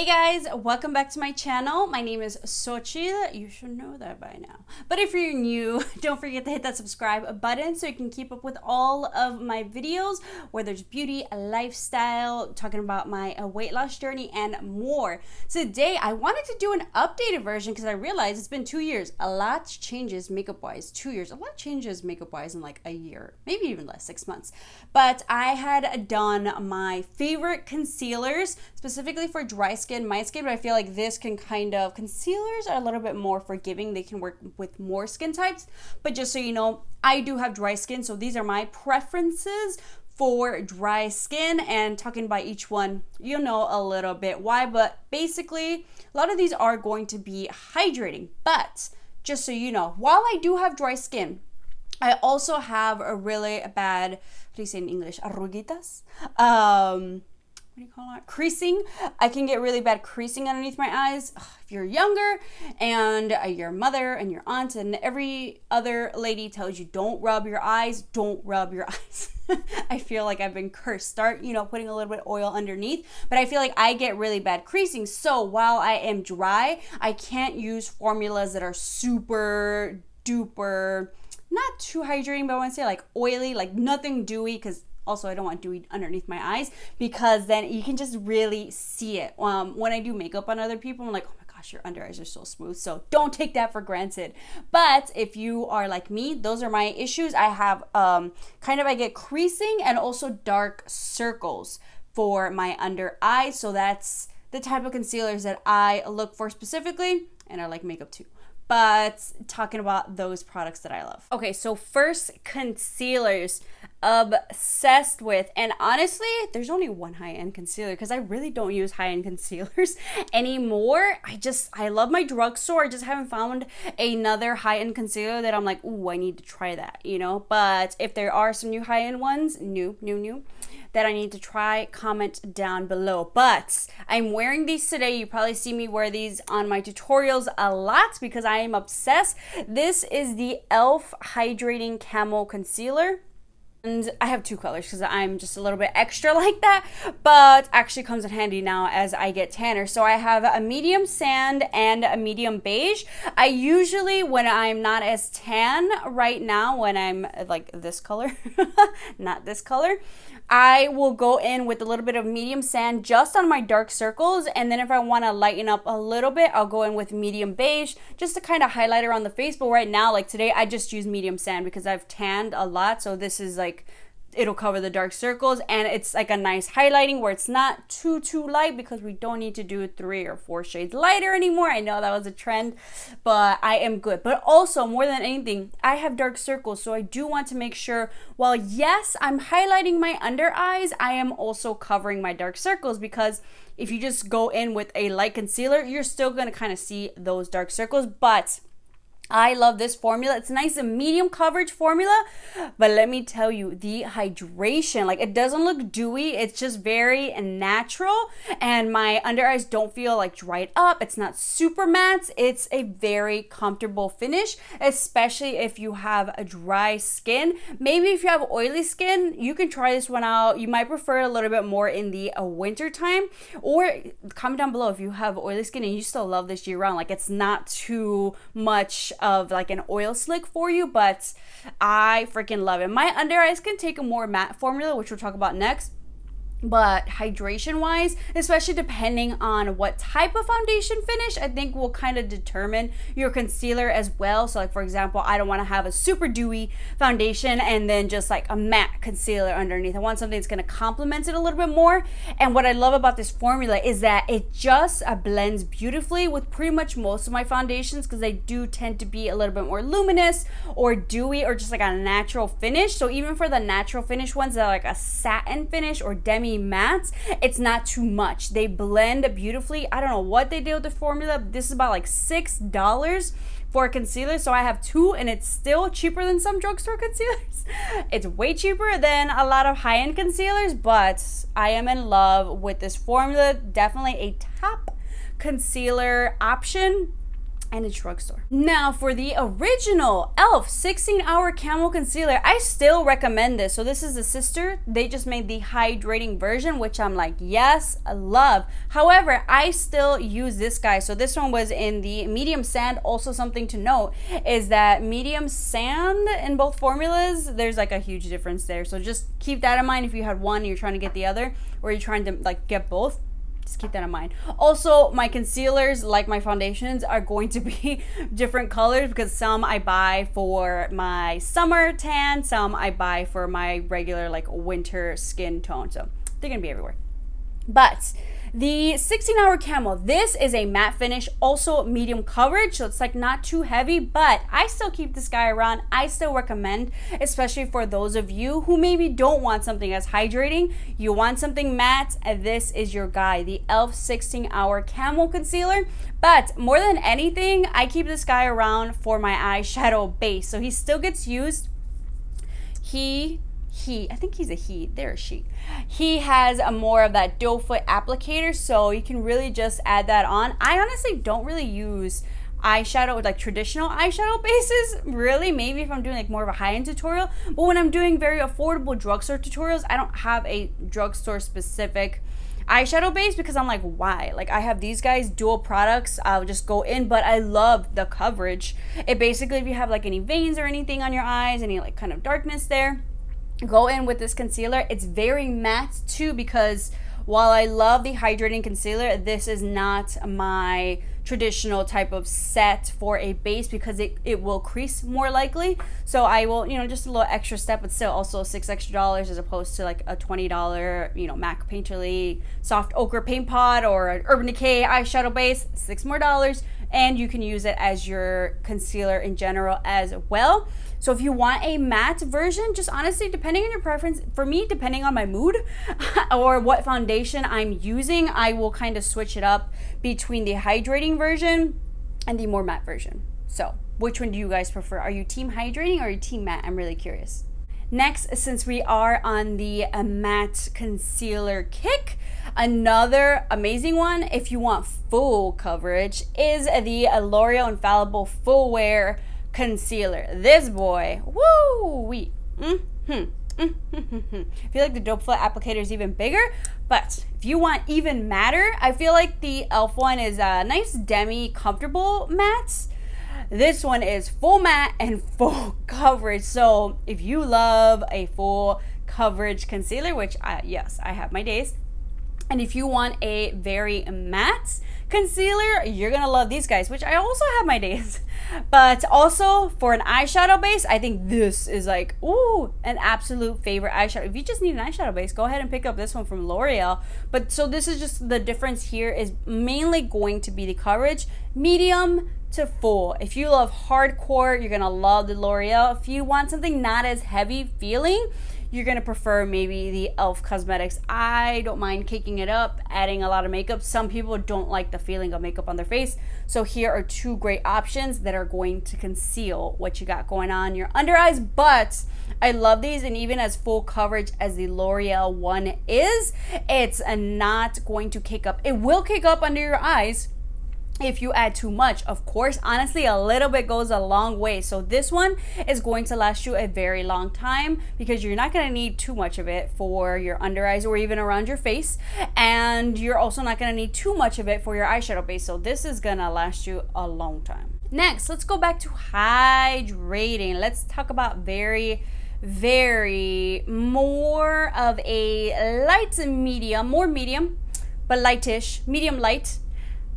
Hey guys, welcome back to my channel. My name is Xochitl. You should know that by now. But if you're new, don't forget to hit that subscribe button so you can keep up with all of my videos, whether it's beauty, lifestyle, talking about my weight loss journey, and more. Today, I wanted to do an updated version because I realized it's been 2 years. A lot changes makeup-wise. 2 years. A lot changes makeup-wise in like a year, maybe even less, 6 months. But I had done my favorite concealers, specifically for dry skin, my skin, but I feel like this can concealers are a little bit more forgiving. They can work with more skin types, but just so you know, I do have dry skin, so these are my preferences for dry skin, and talking about each one, you'll know a little bit why, but basically, a lot of these are going to be hydrating, but just so you know, while I do have dry skin, I also have a really bad, what do you say in English, arruguitas? What do you call it? Creasing. I can get really bad creasing underneath my eyes. If you're younger and your mother and your aunt and every other lady tells you don't rub your eyes, don't rub your eyes. I feel like I've been cursed. Start, putting a little bit of oil underneath, but I feel like I get really bad creasing. So while I am dry, I can't use formulas that are super duper, not too hydrating, but I want to say like oily, like nothing dewy, because also, I don't want dewy underneath my eyes because then you can just really see it. When I do makeup on other people, I'm like, oh my gosh, your under eyes are so smooth. So don't take that for granted. But if you are like me, those are my issues. I have I get creasing and also dark circles for my under eyes. So that's the type of concealers that I look for specifically, and I like makeup too. But talking about those products that I love. Okay, so first, concealers. Obsessed with, and honestly, there's only one high-end concealer because I really don't use high-end concealers anymore. I love my drugstore. I just haven't found another high-end concealer that I'm like, ooh, I need to try that, But if there are some new high-end ones, new, that I need to try, comment down below. But I'm wearing these today. You probably see me wear these on my tutorials a lot because I am obsessed. This is the e.l.f. Hydrating Camo Concealer. And I have two colors because I'm just a little bit extra like that, but actually comes in handy now as I get tanner. So I have a medium sand and a medium beige. I usually, when I'm not as tan right now, when I'm like this color, not this color, I will go in with a little bit of medium sand just on my dark circles, and then if I want to lighten up a little bit, I'll go in with medium beige just to kind of highlight around the face. But right now, like today, I just use medium sand because I've tanned a lot, so this is like, it'll cover the dark circles, and it's like a nice highlighting where it's not too light because we don't need to do 3 or 4 shades lighter anymore. I know that was a trend, but I am good. But also, more than anything, I have dark circles, so I do want to make sure, while yes, I'm highlighting my under eyes, I am also covering my dark circles, because if you just go in with a light concealer, you're still going to kind of see those dark circles. But I love this formula. It's nice and medium coverage formula, but let me tell you, the hydration, like it doesn't look dewy. It's just very natural, and my under eyes don't feel like dried up. It's not super matte. It's a very comfortable finish, especially if you have a dry skin. Maybe if you have oily skin, you can try this one out. You might prefer it a little bit more in the winter time, or comment down below if you have oily skin and you still love this year round. Like it's not too much of like an oil slick for you, but I freaking love it. My under eyes can take a more matte formula, which we'll talk about next. But hydration wise, especially depending on what type of foundation finish, I think will kind of determine your concealer as well. So like for example, I don't want to have a super dewy foundation and then just like a matte concealer underneath. I want something that's going to complement it a little bit more. And what I love about this formula is that it just blends beautifully with pretty much most of my foundations, because they do tend to be a little bit more luminous or dewy or just like a natural finish. So even for the natural finish ones that are like a satin finish or demi mattes, it's not too much. They blend beautifully. I don't know what they did with the formula. This is about like $6 for a concealer, so I have 2, and it's still cheaper than some drugstore concealers. It's way cheaper than a lot of high-end concealers, but I am in love with this formula. Definitely a top concealer option. and it's drugstore. Now for the original e.l.f. 16-hour camo concealer, I still recommend this. So this is the sister. They just made the hydrating version, which I'm like, yes, I love. However, I still use this guy. So this one was in the medium sand. Also something to note is that medium sand in both formulas, there's like a huge difference there. So just keep that in mind if you had one and you're trying to get the other, or you're trying to like get both. Just keep that in mind. Also, my concealers, like my foundations, are going to be different colors because some I buy for my summer tan, some I buy for my regular like winter skin tone. So they're gonna be everywhere. But the 16-hour camo, this is a matte finish, also medium coverage, so it's like not too heavy, but I still keep this guy around. I still recommend, especially for those of you who maybe don't want something as hydrating, you want something matte, and this is your guy, the e.l.f. 16-hour camo concealer. But more than anything, I keep this guy around for my eyeshadow base, so he still gets used. I think he's a he, they're a she. He has a more of that doe foot applicator, so you can really just add that on. I honestly don't really use eyeshadow with like traditional eyeshadow bases, really. Maybe if I'm doing like more of a high-end tutorial, but when I'm doing very affordable drugstore tutorials, I don't have a drugstore specific eyeshadow base because I'm like, why? Like I have these guys, dual products, I'll just go in, but I love the coverage. It basically, if you have like any veins or anything on your eyes, any like kind of darkness there, go in with this concealer. It's very matte too, because while I love the hydrating concealer, this is not my traditional type of set for a base because it will crease more likely. So I will, you know, just a little extra step, but still also $6 extra as opposed to like a $20, you know, MAC Painterly soft ochre paint pot or an Urban Decay eyeshadow base, $6 more, and you can use it as your concealer in general as well. So if you want a matte version, just honestly, depending on your preference, for me, depending on my mood or what foundation I'm using, I will kind of switch it up between the hydrating version and the more matte version. So which one do you guys prefer? Are you team hydrating or are you team matte? I'm really curious. Next, since we are on the matte concealer kick, another amazing one, if you want full coverage, is the L'Oreal Infallible Full Wear Concealer. This boy, woo-wee. I feel like the dope foot applicator is even bigger, but if you want even matter, I feel like the e.l.f. one is a nice demi comfortable matte. This one is full matte and full coverage. So if you love a full coverage concealer, which yes, I have my days, and if you want a very matte concealer, you're gonna love these guys, which I also have my days. But also for an eyeshadow base, I think this is like, ooh, an absolute favorite eyeshadow. If you just need an eyeshadow base, go ahead and pick up this one from L'Oreal. But so this is just the difference here is mainly going to be the coverage, medium to full. If you love hardcore, you're gonna love the L'Oreal. If you want something not as heavy feeling, you're gonna prefer maybe the e.l.f. Cosmetics. I don't mind caking it up, adding a lot of makeup. Some people don't like the feeling of makeup on their face. So here are two great options that are going to conceal what you got going on in your under eyes. But I love these, and even as full coverage as the L'Oreal one is, it's not going to cake up. It will cake up under your eyes if you add too much. Of course, honestly, a little bit goes a long way. So this one is going to last you a very long time because you're not going to need too much of it for your under eyes or even around your face, and you're also not going to need too much of it for your eyeshadow base. So this is going to last you a long time. Next, let's go back to hydrating. Let's talk about very more of a light to medium, more medium, but lightish, medium light,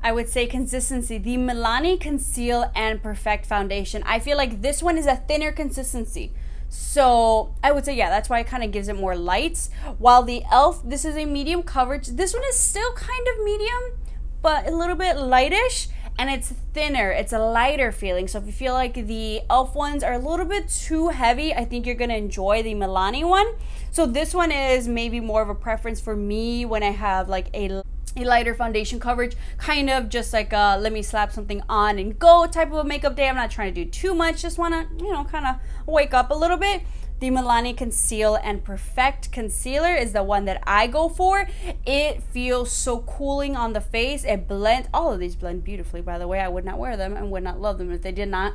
I would say consistency. The Milani Conceal and Perfect Foundation. I feel like this one is a thinner consistency. So I would say, yeah, that's why it kind of gives it more lights. While the e.l.f., this is a medium coverage. This one is still kind of medium, but a little bit lightish, and it's thinner. It's a lighter feeling. So if you feel like the e.l.f. ones are a little bit too heavy, I think you're going to enjoy the Milani one. So this one is maybe more of a preference for me when I have like a lighter foundation coverage, kind of just like a let me slap something on and go type of a makeup day. I'm not trying to do too much, just want to, you know, kind of wake up a little bit. the Milani Conceal and Perfect Concealer is the one that I go for. It feels so cooling on the face. It blends, all of these blend beautifully, by the way. I would not wear them and would not love them if they did not.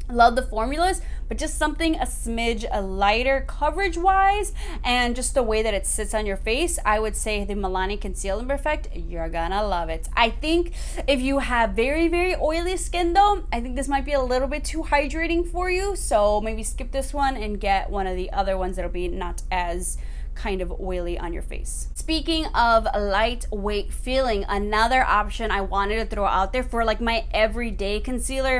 Love the formulas, but just something a smidge lighter coverage wise, and just the way that it sits on your face, I would say the Milani Conceal and Perfect, you're gonna love it. I think if you have very, very oily skin though, I think this might be a little bit too hydrating for you, so maybe skip this one and get one of the other ones that'll be not as kind of oily on your face. Speaking of lightweight feeling, another option I wanted to throw out there for like my everyday concealer,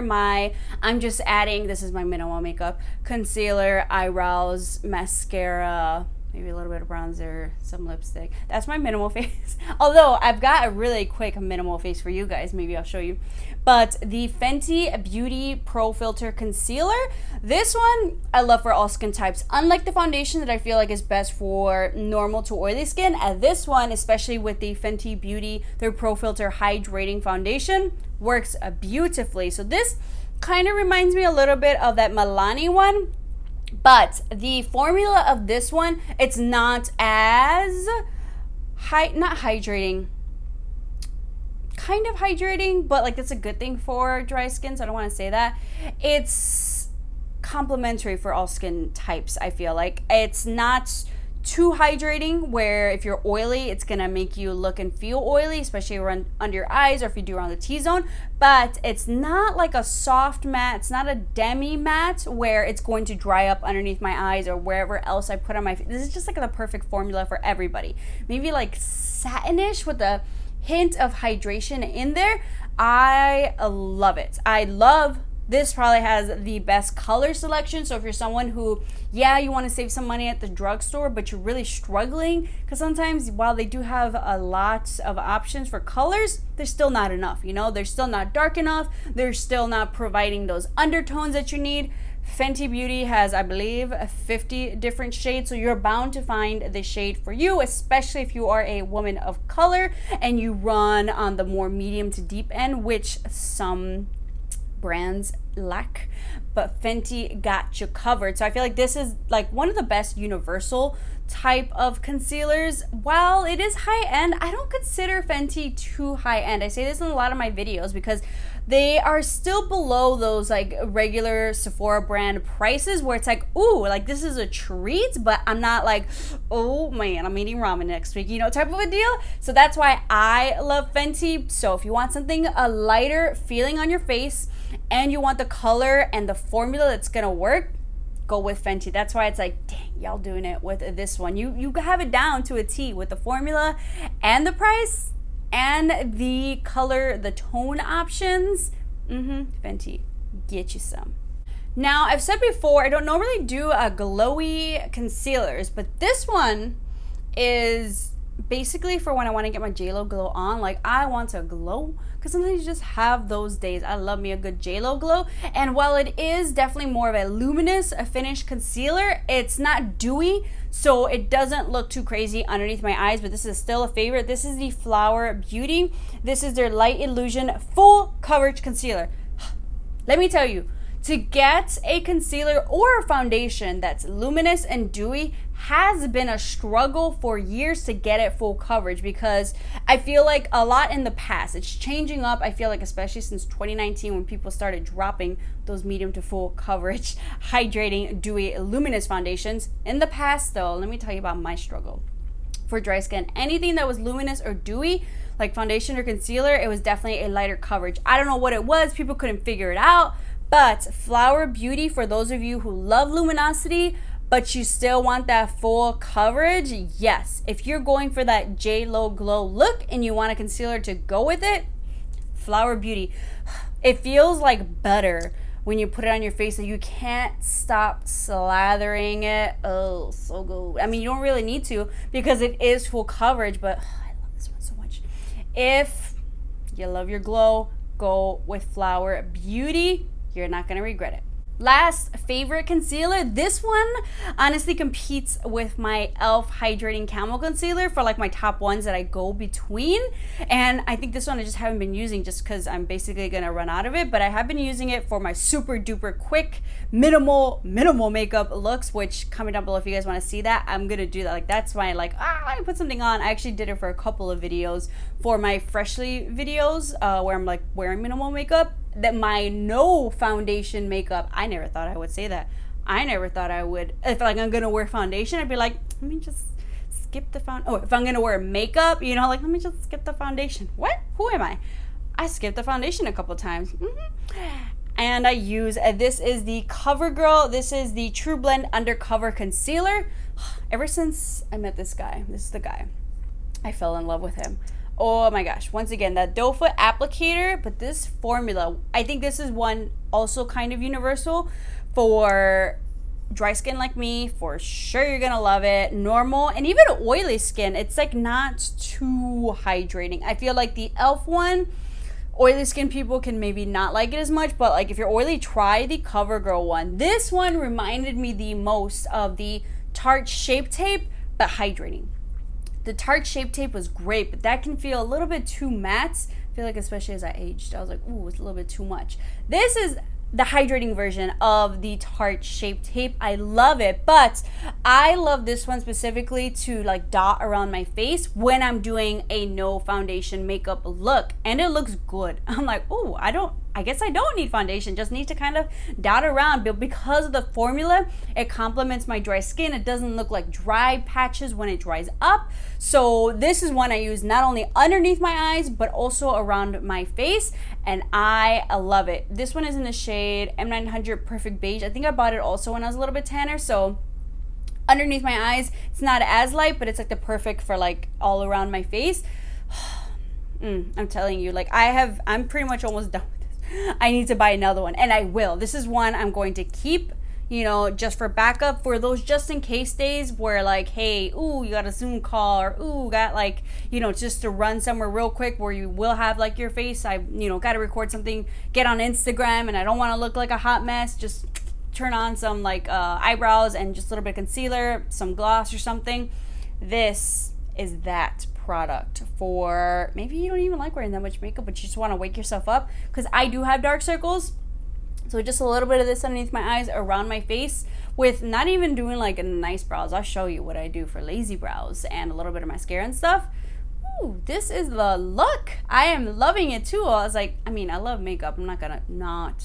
I'm just adding, this is my minimal makeup, concealer, eyebrows, mascara, maybe a little bit of bronzer, some lipstick. That's my minimal face. Although I've got a really quick minimal face for you guys, maybe I'll show you. But the Fenty Beauty Pro Filter Concealer, this one I love for all skin types. Unlike the foundation that I feel like is best for normal to oily skin, this one, especially with the Fenty Beauty, their Pro Filter Hydrating Foundation, works beautifully. So this kind of reminds me a little bit of that Milani one, but the formula of this one, it's not as not hydrating, kind of hydrating, but like that's a good thing for dry skin, so I don't want to say that. It's complementary for all skin types. I feel like it's not too hydrating where if you're oily it's gonna make you look and feel oily, especially around under your eyes or if you do around the T-zone, but it's not like a soft matte, it's not a demi matte where it's going to dry up underneath my eyes or wherever else I put on my face. This is just like the perfect formula for everybody. Maybe like satinish with a hint of hydration in there. I love it. I love this. Probably has the best color selection, so if you're someone who, yeah, you want to save some money at the drugstore but you're really struggling, because sometimes while they do have a lot of options for colors, there's still not enough, you know, they're still not dark enough, they're still not providing those undertones that you need. Fenty Beauty has, I believe, 50 different shades, so you're bound to find the shade for you, especially if you are a woman of color and you run on the more medium to deep end, which some brands lack, but Fenty got you covered. So I feel like this is like one of the best universal type of concealers. While it is high end, I don't consider Fenty too high end. I say this in a lot of my videos because they are still below those like regular Sephora brand prices where it's like, ooh, like this is a treat, but I'm not like, oh man, I'm eating ramen next week, you know, type of a deal. So that's why I love Fenty. So if you want something a lighter feeling on your face and you want the color and the formula that's gonna work, go with Fenty. That's why it's like, dang, y'all doing it with this one. You have it down to a T with the formula and the price and the color, the tone options. Fenty, get you some. Now, I've said before, I don't normally do glowy concealers, but this one is basically for when I want to get my JLo glow on. Like, I want to glow because sometimes you just have those days. I love me a good JLo glow, and while it is definitely more of a luminous finish concealer, it's not dewy, so it doesn't look too crazy underneath my eyes, but this is still a favorite. This is the Flower Beauty. This is their Light Illusion Full Coverage Concealer. Let me tell you, to get a concealer or a foundation that's luminous and dewy has been a struggle for years to get it full coverage, because I feel like a lot in the past, it's changing up. I feel like especially since 2019 when people started dropping those medium to full coverage, hydrating, dewy, luminous foundations. In the past though, let me tell you about my struggle. For dry skin, anything that was luminous or dewy, like foundation or concealer, it was definitely a lighter coverage. I don't know what it was, people couldn't figure it out. But Flower Beauty, for those of you who love luminosity, but you still want that full coverage, yes. If you're going for that JLo glow look and you want a concealer to go with it, Flower Beauty. It feels like butter when you put it on your face and you can't stop slathering it. Oh, so good. I mean, you don't really need to because it is full coverage, but I love this one so much. If you love your glow, go with Flower Beauty. You're not gonna regret it. Last favorite concealer. This one honestly competes with my e.l.f. Hydrating Camo Concealer for like my top ones that I go between. And I think this one I just haven't been using just because I'm basically gonna run out of it. But I have been using it for my super duper quick, minimal makeup looks, which comment down below if you guys want to see that. I'm gonna do that. Like that's my like, I put something on. I actually did it for a couple of videos for my Freshly videos where I'm like wearing minimal makeup. That my no foundation makeup, I never thought I would say that. I never thought I would, if like I'm gonna wear foundation, I'd be like, let me just skip the foundation. Oh, if I'm gonna wear makeup, you know, like let me just skip the foundation. What? Who am I? I skipped the foundation a couple times. And I use, this is the CoverGirl. This is the True Blend Undercover Concealer. Ever since I met this guy, this is the guy, I fell in love with him. Oh my gosh, once again, that doe foot applicator, but this formula, I think this is one also kind of universal for dry skin like me. For sure you're gonna love it. Normal and even oily skin, it's like not too hydrating. I feel like the e.l.f. one, oily skin people can maybe not like it as much, but like if you're oily, try the CoverGirl one. This one reminded me the most of the Tarte Shape Tape, but hydrating. The Tarte Shape Tape was great, but that can feel a little bit too matte. I feel like especially as I aged, I was like, ooh, it's a little bit too much. This is the hydrating version of the Tarte Shape Tape. I love it, but I love this one specifically to like dot around my face when I'm doing a no foundation makeup look, and it looks good. I'm like, ooh, I guess I don't need foundation, just need to kind of dot around. But because of the formula, it complements my dry skin. It doesn't look like dry patches when it dries up. So this is one I use not only underneath my eyes, but also around my face, and I love it. This one is in the shade M900 Perfect Beige. I think I bought it also when I was a little bit tanner, so underneath my eyes, it's not as light, but it's like the perfect for like all around my face. I'm telling you, like I'm pretty much almost done. I need to buy another one, and I will. This is one I'm going to keep, you know, just for backup, for those just in case days where like, hey, ooh, you got a Zoom call, or ooh, got like, you know, just to run somewhere real quick where you will have like your face. I, you know, got to record something, get on Instagram, and I don't want to look like a hot mess. Just turn on some like eyebrows and just a little bit of concealer, some gloss or something. This is that product for maybe you don't even like wearing that much makeup, but you just want to wake yourself up, because I do have dark circles. So just a little bit of this underneath my eyes, around my face, with not even doing like a nice brows. I'll show you what I do for lazy brows and a little bit of mascara and stuff. Ooh, this is the look. I am loving it too. I was like, I mean, I love makeup. I'm not gonna not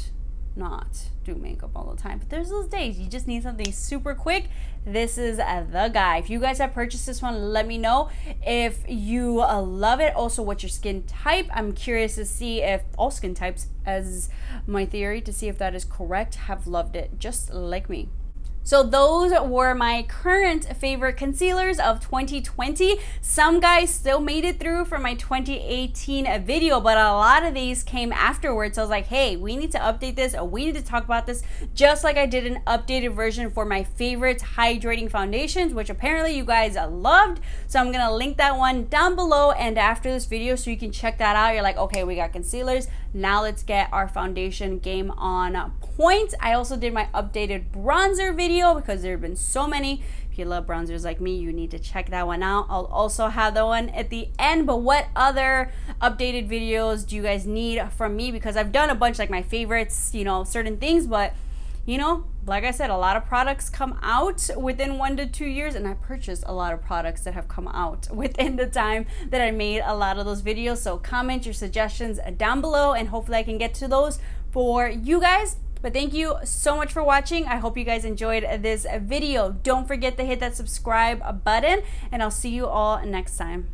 do makeup all the time, but there's those days you just need something super quick. This is the guy. If you guys have purchased this one, let me know if you love it. Also, what's your skin type? I'm curious to see if all skin types, as my theory, to see if that is correct, have loved it just like me. So those were my current favorite concealers of 2020. Some guys still made it through for my 2018 video, but a lot of these came afterwards. So I was like, hey, we need to update this, or we need to talk about this, just like I did an updated version for my favorite hydrating foundations, which apparently you guys loved. So I'm gonna link that one down below and after this video so you can check that out. You're like, okay, we got concealers. Now let's get our foundation game on point. I also did my updated bronzer video because there have been so many. If you love bronzers like me, you need to check that one out. I'll also have the one at the end. But what other updated videos do you guys need from me? Because I've done a bunch, like my favorites, you know, certain things, but you know, like I said, a lot of products come out within 1 to 2 years, and I purchased a lot of products that have come out within the time that I made a lot of those videos. So comment your suggestions down below, and hopefully I can get to those for you guys. But thank you so much for watching. I hope you guys enjoyed this video. Don't forget to hit that subscribe button, and I'll see you all next time.